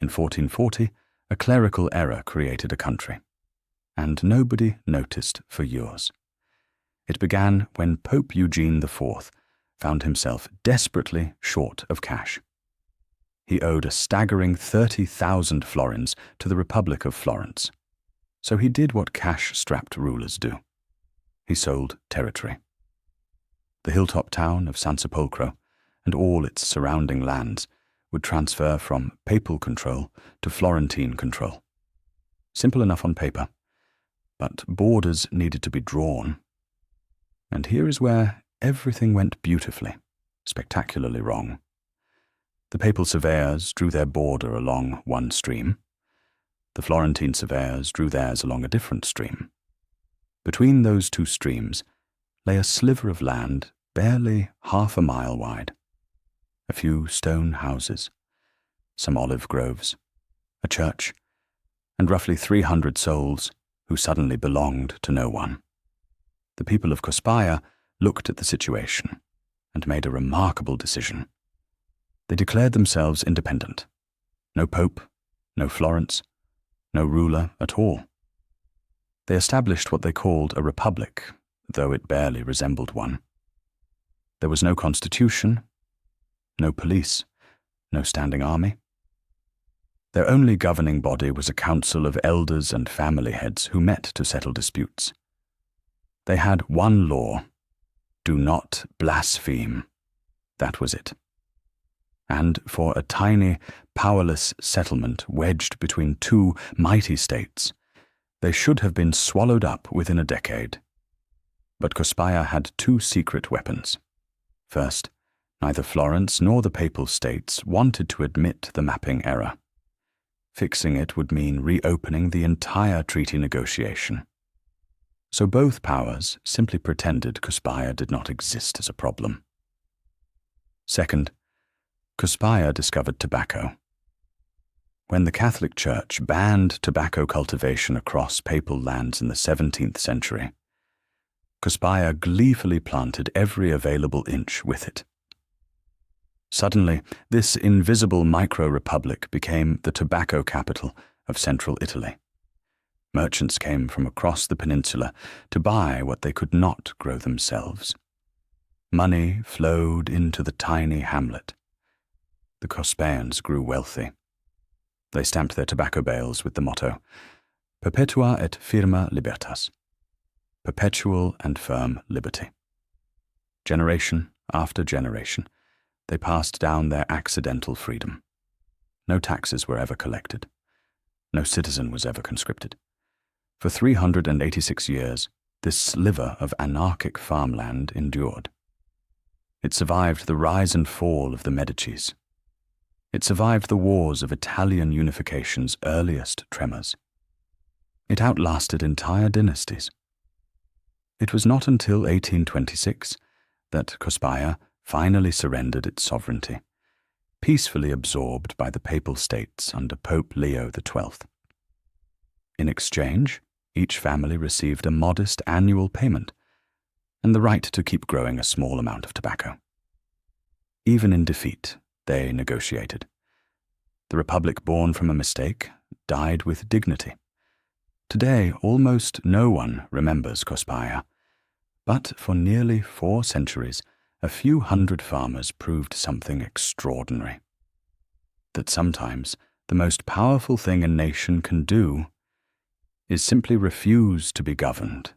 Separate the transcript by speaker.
Speaker 1: In 1440, a clerical error created a country, and nobody noticed for years. It began when Pope Eugene IV found himself desperately short of cash. He owed a staggering 30,000 florins to the Republic of Florence. So he did what cash-strapped rulers do. He sold territory. The hilltop town of Sansepolcro and all its surrounding lands would transfer from papal control to Florentine control. Simple enough on paper, but borders needed to be drawn. And here is where everything went beautifully, spectacularly wrong. The papal surveyors drew their border along one stream. The Florentine surveyors drew theirs along a different stream. Between those two streams lay a sliver of land barely half a mile wide. A few stone houses, some olive groves, a church, and roughly 300 souls who suddenly belonged to no one. The people of Cospaia looked at the situation and made a remarkable decision. They declared themselves independent. No pope, no Florence, no ruler at all. They established what they called a republic, though it barely resembled one. There was no constitution, no police, no standing army. Their only governing body was a council of elders and family heads who met to settle disputes. They had one law: do not blaspheme. That was it. And for a tiny, powerless settlement wedged between two mighty states, they should have been swallowed up within a decade. But Cospaia had two secret weapons. First, neither Florence nor the Papal States wanted to admit the mapping error. Fixing it would mean reopening the entire treaty negotiation. So both powers simply pretended Cospaia did not exist as a problem. Second, Cospaia discovered tobacco. When the Catholic Church banned tobacco cultivation across papal lands in the 17th century, Cospaia gleefully planted every available inch with it. Suddenly, this invisible micro-republic became the tobacco capital of central Italy. Merchants came from across the peninsula to buy what they could not grow themselves. Money flowed into the tiny hamlet. The Cospaians grew wealthy. They stamped their tobacco bales with the motto, Perpetua et firma libertas, perpetual and firm liberty. Generation after generation, they passed down their accidental freedom. No taxes were ever collected. No citizen was ever conscripted. For 386 years, this sliver of anarchic farmland endured. It survived the rise and fall of the Medicis. It survived the wars of Italian unification's earliest tremors. It outlasted entire dynasties. It was not until 1826 that Cospaia finally surrendered its sovereignty, peacefully absorbed by the Papal States under Pope Leo XII. In exchange, each family received a modest annual payment and the right to keep growing a small amount of tobacco. Even in defeat, they negotiated. The republic born from a mistake died with dignity. Today, almost no one remembers Cospaia, but for nearly 4 centuries, a few hundred farmers proved something extraordinary. That sometimes the most powerful thing a nation can do is simply refuse to be governed